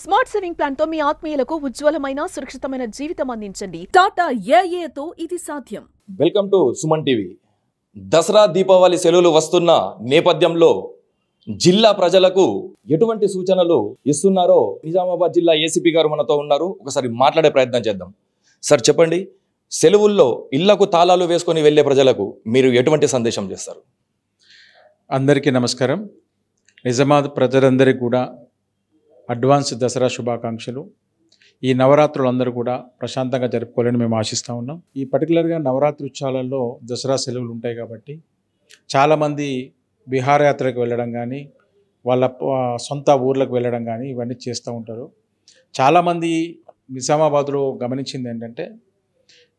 Smart saving plan తో మీ ఆత్మీయులకు ఉజ్వలమైన సురక్షితమైన జీవితం అందించండి. టాటా ఏఏతో ఇది సాధ్యం. Welcome to Suman TV. Dasara Deepavali సెలవులు వస్తున్న నేపథ్యంలో జిల్లా ప్రజలకు ఎటువంటి సూచనలు ఇస్తున్నారో నిజామాబాద్ జిల్లా ఏసీపీ గారు మనతో ఉన్నారు. ఒకసారి మాట్లాడే ప్రయత్నం చేద్దాం. సార్ చెప్పండి, సెలవుల్లో ఇళ్లకు తాళాలు వేసుకొని వెళ్లే ప్రజలకు మీరు ఎటువంటి సందేశం చేస్తారు? అందరికీ నమస్కారం. నిజామాబాద్ ప్రజలందరికీ కూడా అడ్వాన్స్ దసరా శుభాకాంక్షలు. ఈ నవరాత్రులు అందరూ కూడా ప్రశాంతంగా జరుపుకోవాలని మేము ఆశిస్తూ ఉన్నాం. ఈ పర్టికులర్గా నవరాత్రి ఉత్సవాలలో దసరా సెలవులు ఉంటాయి కాబట్టి చాలామంది విహారయాత్రకు వెళ్ళడం కానీ వాళ్ళ సొంత ఊర్లకు వెళ్ళడం కానీ ఇవన్నీ చేస్తూ ఉంటారు. చాలామంది నిజామాబాద్లో గమనించింది ఏంటంటే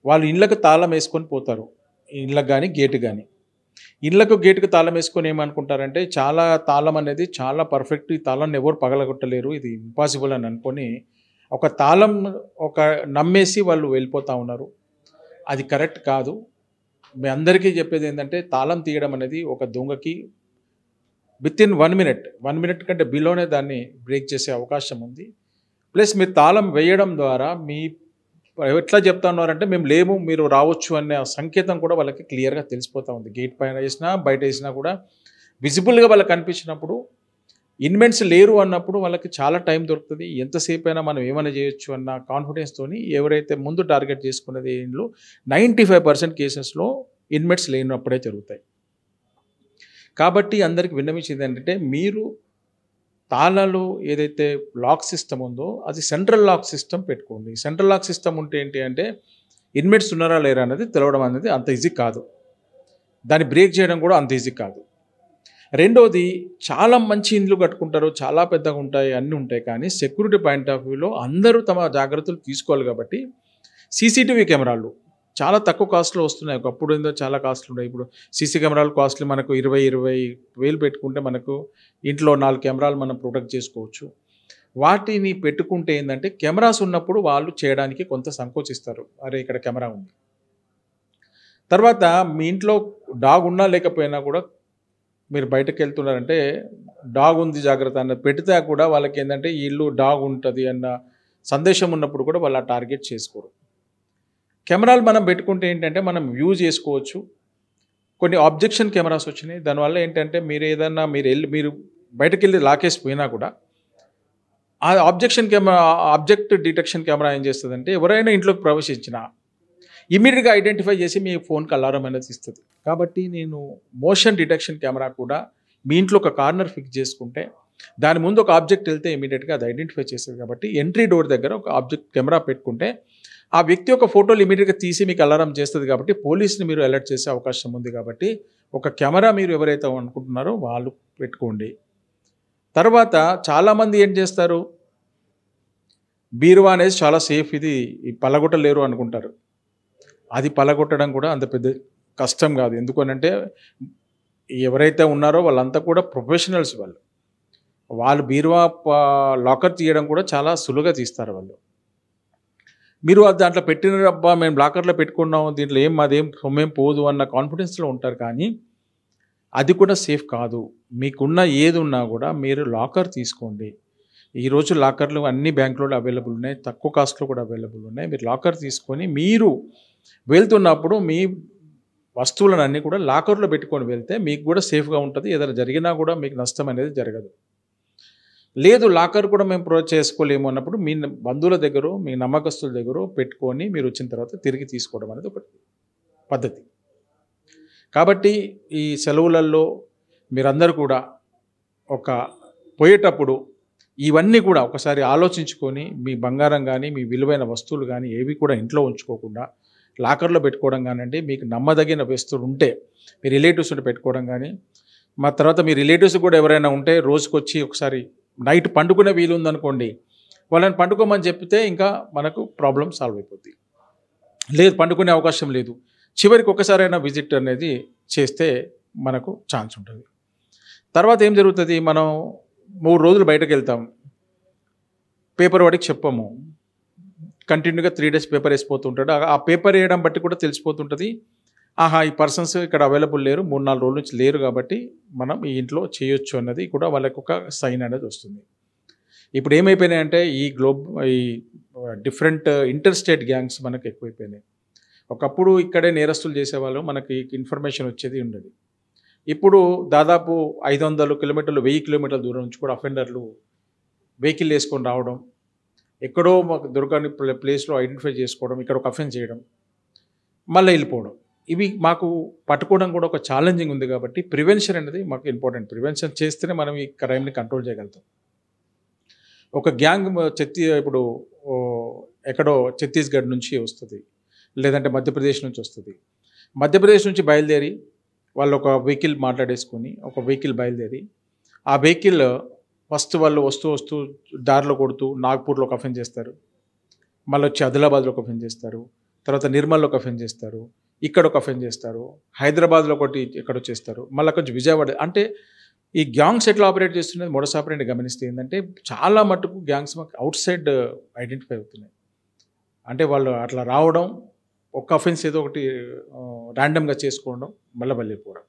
వాళ్ళు ఇళ్ళకు తాళం వేసుకొని పోతారు. ఇళ్ళకు కానీ గేటు కానీ ఇళ్ళకు గేటుకు తాళం వేసుకొని ఏమనుకుంటారంటే చాలా తాళం అనేది చాలా పర్ఫెక్ట్, ఈ తాళాన్ని ఎవరు పగలగొట్టలేరు, ఇది ఇంపాసిబుల్ అని అనుకొని ఒక తాళం నమ్మేసి వాళ్ళు వెళ్ళిపోతూ ఉన్నారు. అది కరెక్ట్ కాదు. మీ అందరికీ చెప్పేది ఏంటంటే తాళం తీయడం అనేది ఒక దొంగకి వితిన్ 1 మినిట్ కంటే బిలోనే దాన్ని బ్రేక్ చేసే అవకాశం ఉంది. ప్లస్ మీరు తాళం వేయడం ద్వారా మీ ఎట్లా చెప్తా ఉన్నారంటే మేము లేము, మీరు రావచ్చు అనే సంకేతం కూడా వాళ్ళకి క్లియర్గా తెలిసిపోతూ ఉంది. గేట్ పైన వేసినా బయట వేసినా కూడా విజిబుల్గా వాళ్ళకి కనిపించినప్పుడు ఇన్వెంట్స్ లేరు అన్నప్పుడు వాళ్ళకి చాలా టైం దొరుకుతుంది. ఎంతసేపు అయినా మనం ఏమైనా చేయొచ్చు అన్న కాన్ఫిడెన్స్తోని ఎవరైతే ముందు టార్గెట్ చేసుకున్నది ఇంట్లో 95% కేసెస్లో ఇన్వెంట్స్ లేనప్పుడే జరుగుతాయి. కాబట్టి అందరికి విన్నవించేది ఏంటంటే మీరు తాళాలు ఏదైతే లాక్ సిస్టమ్ ఉందో అది సెంట్రల్ లాక్ సిస్టమ్ పెట్టుకోండి. సెంట్రల్ లాక్ సిస్టమ్ ఉంటే ఏంటి అంటే ఇన్వెంట్స్ ఉన్నారా లేరా అనేది తెలవడం అనేది అంత ఈజీ కాదు, దాన్ని బ్రేక్ చేయడం కూడా అంత ఈజీ కాదు. రెండోది, చాలా మంచి ఇండ్లు కట్టుకుంటారు, చాలా పెద్దగా ఉంటాయి, అన్నీ ఉంటాయి, కానీ సెక్యూరిటీ పాయింట్ ఆఫ్ వ్యూలో అందరూ తమ జాగ్రత్తలు తీసుకోవాలి. కాబట్టి సీసీటీవీ కెమెరాలు చాలా తక్కువ కాస్ట్లో వస్తున్నాయి. ఒకప్పుడు ఏందో చాలా కాస్ట్లు ఉన్నాయి. ఇప్పుడు సీసీ కెమెరాలు కాస్ట్లు మనకు 20,000 పెట్టుకుంటే మనకు ఇంట్లో 4 కెమెరాలు మనం ప్రొటెక్ట్ చేసుకోవచ్చు. వాటిని పెట్టుకుంటే ఏంటంటే కెమెరాస్ ఉన్నప్పుడు వాళ్ళు చేయడానికి కొంత సంకోచిస్తారు, అరే ఇక్కడ కెమెరా ఉంది. తర్వాత మీ ఇంట్లో డాగ్ ఉన్నా లేకపోయినా కూడా మీరు బయటకు వెళ్తున్నారంటే డాగ్ ఉంది జాగ్రత్త అన్న పెడితే కూడా వాళ్ళకి ఏంటంటే ఈ ఇల్లు డాగ్ ఉంటుంది అన్న సందేశం ఉన్నప్పుడు కూడా వాళ్ళు టార్గెట్ చేసుకోరు. కెమెరాలు మనం పెట్టుకుంటే ఏంటంటే మనం వ్యూ చేసుకోవచ్చు. కొన్ని ఆబ్జెక్షన్ కెమెరాస్ వచ్చినాయి, దానివల్ల ఏంటంటే మీరు ఏదన్నా మీరు బయటకు వెళ్ళి లాకేసి పోయినా కూడా ఆ ఆబ్జెక్ట్ డిటెక్షన్ కెమెరా ఏం చేస్తుందంటే ఎవరైనా ఇంట్లోకి ప్రవేశించినా ఇమీడియట్గా ఐడెంటిఫై చేసి మీ ఫోన్కి అలారం అనేది ఇస్తుంది. కాబట్టి నేను మోషన్ డిటెక్షన్ కెమెరా కూడా మీ ఇంట్లో ఒక కార్నర్ ఫిక్స్ చేసుకుంటే దాని ముందు ఒక ఆబ్జెక్ట్ వెళ్తే ఇమీడియట్గా అది ఐడెంటిఫై చేస్తుంది. కాబట్టి ఎంట్రీ డోర్ దగ్గర ఒక ఆబ్జెక్ట్ కెమెరా పెట్టుకుంటే ఆ వ్యక్తి యొక్క ఫోటోలు ఇమీడియట్గా తీసి మీకు అలారం చేస్తుంది. కాబట్టి పోలీస్ని మీరు అలర్ట్ చేసే అవకాశం ఉంది. కాబట్టి ఒక కెమెరా మీరు ఎవరైతే అనుకుంటున్నారో వాళ్ళు పెట్టుకోండి. తర్వాత చాలామంది ఏం చేస్తారు, బీరువా అనేది చాలా సేఫ్, ఇది పలగొట్టలేరు అనుకుంటారు. అది పలగొట్టడం కూడా అంత పెద్ద కష్టం కాదు. ఎందుకనంటే ఎవరైతే ఉన్నారో వాళ్ళంతా కూడా ప్రొఫెషనల్స్. వాళ్ళు బీరువా లాకర్ తీయడం కూడా చాలా సులువుగా తీస్తారు. మీరు దాంట్లో పెట్టిన అబ్బా మేము లాకర్లో పెట్టుకున్నాం, దీంట్లో అదేం సొమ్మేం పోదు అన్న కాన్ఫిడెన్స్లో ఉంటారు, కానీ అది కూడా సేఫ్ కాదు. మీకున్న ఏది ఉన్నా కూడా మీరు లాకర్ తీసుకోండి. ఈరోజు లాకర్లు అన్ని బ్యాంకులలో అవైలబుల్ ఉన్నాయి, తక్కువ కాస్ట్లో కూడా అవైలబుల్ ఉన్నాయి. మీరు లాకర్ తీసుకొని మీరు వెళ్తున్నప్పుడు మీ వస్తువులను అన్నీ కూడా లాకర్లో పెట్టుకొని వెళ్తే మీకు కూడా సేఫ్గా ఉంటుంది. ఏదైనా జరిగినా కూడా మీకు నష్టం అనేది జరగదు. లేదు లాకర్ కూడా మేము చేసుకోలేము అన్నప్పుడు మీ బంధువుల దగ్గర, మీ నమ్మకస్తుల దగ్గర పెట్టుకొని మీరు వచ్చిన తర్వాత తిరిగి తీసుకోవడం అనేది ఒక పద్ధతి. కాబట్టి ఈ సెలవులలో మీరందరూ కూడా పోయేటప్పుడు ఇవన్నీ కూడా ఒకసారి ఆలోచించుకొని మీ బంగారం కానీ మీ విలువైన వస్తువులు కానీ ఏవి కూడా ఇంట్లో ఉంచుకోకుండా లాకర్లో పెట్టుకోవడం కానివ్వండి. మీకు నమ్మదగిన వస్తువులు ఉంటే మీ రిలేటివ్స్ ఉంటే పెట్టుకోవడం కానీ, మా తర్వాత మీ రిలేటివ్స్ కూడా ఎవరైనా ఉంటే రోజుకొచ్చి ఒకసారి నైట్ పండుకునే వీలు ఉందనుకోండి, వాళ్ళని పండుకోమని చెప్తే ఇంకా మనకు ప్రాబ్లం సాల్వ్ అయిపోద్ది. లేదు పండుకునే అవకాశం లేదు, చివరికి ఒకసారైనా విజిట్ అనేది చేస్తే మనకు ఛాన్స్ ఉంటుంది. తర్వాత ఏం జరుగుతుంది, మనం 3 రోజులు బయటకు వెళ్తాం, పేపర్ వాడికి చెప్పము, కంటిన్యూగా 3 days పేపర్ వేసిపోతుంటాడు. ఆ పేపర్ వేయడం బట్టి కూడా తెలిసిపోతుంటుంది, ఆహా ఈ పర్సన్స్ ఇక్కడ అవైలబుల్ లేరు, 3-4 రోజుల నుంచి లేరు, కాబట్టి మనం ఈ ఇంట్లో చేయొచ్చు అన్నది కూడా వాళ్ళకు ఒక సైన్ అనేది వస్తుంది. ఇప్పుడు ఏమైపోయినాయంటే ఈ డిఫరెంట్ ఇంటర్ స్టేట్ గ్యాంగ్స్ మనకు ఎక్కువైపోయినాయి. ఒకప్పుడు ఇక్కడే నేరస్తులు చేసేవాళ్ళు, మనకి ఇన్ఫర్మేషన్ వచ్చేది ఉండేది. ఇప్పుడు దాదాపు 500 కిలోమీటర్లు 1000 కిలోమీటర్ల దూరం నుంచి కూడా అఫెండర్లు వెహికల్ వేసుకొని రావడం, ఎక్కడో మాకు దొరకని ప్లేస్లో ఐడెంటిఫై చేసుకోవడం, ఇక్కడ ఒక అఫెన్స్ చేయడం, మళ్ళీ వెళ్ళిపోవడం. ఇవి మాకు పట్టుకోవడం కూడా ఒక ఛాలెంజింగ్ ఉంది. కాబట్టి ప్రివెన్షన్ అనేది మాకు ఇంపార్టెంట్. ప్రివెన్షన్ చేస్తేనే మనం ఈ క్రైమ్ని కంట్రోల్ చేయగలుగుతాం. ఒక గ్యాంగ్ ఇప్పుడు ఎక్కడో ఛత్తీస్గఢ్ నుంచి వస్తుంది, లేదంటే మధ్యప్రదేశ్ నుంచి వస్తుంది. మధ్యప్రదేశ్ నుంచి బయలుదేరి వాళ్ళు ఒక వెహికల్ మాట్లాడేసుకొని ఒక వెహికల్ బయలుదేరి ఆ వెహికల్ ఫస్ట్ వాళ్ళు వస్తూ దారిలో కొడుతూ నాగ్పూర్లో ఒక అఫెన్స్ చేస్తారు, మళ్ళీ వచ్చి ఆదిలాబాద్లో ఒక అఫెన్స్ చేస్తారు, తర్వాత నిర్మల్లో ఒక అఫెన్స్ చేస్తారు, ఇక్కడ ఒక అఫెన్స్ చేస్తారు, హైదరాబాద్లో ఒకటి ఎక్కడో చేస్తారు, మళ్ళీ కొంచెం విజయవాడ. అంటే ఈ గ్యాంగ్స్ ఎట్లా ఆపరేట్ చేస్తున్నది మోడస్ ఆపరేండి గమనిస్తే ఏంటంటే చాలా మటుకు గ్యాంగ్స్ మాకు అవుట్ సైడ్ ఐడెంటిఫై అవుతున్నాయి. అంటే వాళ్ళు అట్లా రావడం, ఒక్క అఫెన్స్ ఏదో ఒకటి ర్యాండమ్గా చేసుకోవడం, మళ్ళీ వెళ్ళిపోవడం.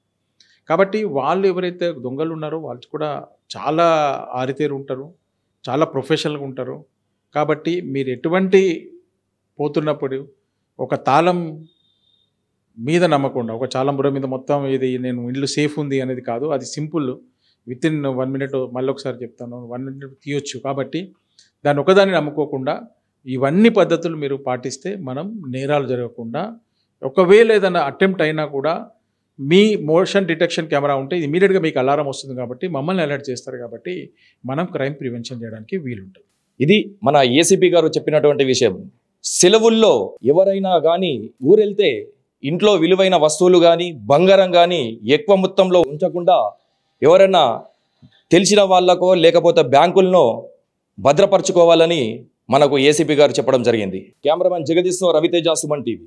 కాబట్టి వాళ్ళు ఎవరైతే దొంగలు ఉన్నారో వాళ్ళు కూడా చాలా ఆరితేరు ఉంటారు, చాలా ప్రొఫెషనల్గా ఉంటారు. కాబట్టి మీరు ఎటువంటి పోతున్నప్పుడు ఒక తాళం మీద నమ్మకుండా, ఒక తాళం బుర్ర మీద మొత్తం ఇది నేను ఇల్లు సేఫ్ ఉంది అనేది కాదు. అది సింపుల్, విత్ ఇన్ 1 minute, మళ్ళీ ఒకసారి చెప్తాను, 1 minute తీయొచ్చు. కాబట్టి దాన్ని ఒకదాన్ని నమ్ముకోకుండా ఇవన్నీ పద్ధతులు మీరు పాటిస్తే మనం నేరాలు జరగకుండా, ఒకవేళ ఏదైనా అటెంప్ట్ అయినా కూడా మీ మోషన్ డిటెక్షన్ కెమెరా ఉంటే ఇమీడియట్గా మీకు అలారం వస్తుంది. కాబట్టి మమ్మల్ని అలర్ట్ చేస్తారు. కాబట్టి మనం క్రైమ్ ప్రివెన్షన్ చేయడానికి వీలుంటుంది. ఇది మన ఏసీపీ గారు చెప్పినటువంటి విషయం. సెలవుల్లో ఎవరైనా కానీ ఊరెళ్తే ఇంట్లో విలువైన వస్తువులు కానీ బంగారం కానీ ఎక్కువ మొత్తంలో ఉంచకుండా ఎవరైనా తెలిసిన వాళ్ళకో లేకపోతే బ్యాంకులను భద్రపరచుకోవాలని మనకు ఏసీపీ గారు చెప్పడం జరిగింది. Cameraman Jagadishwar, Raviteja, Suman TV.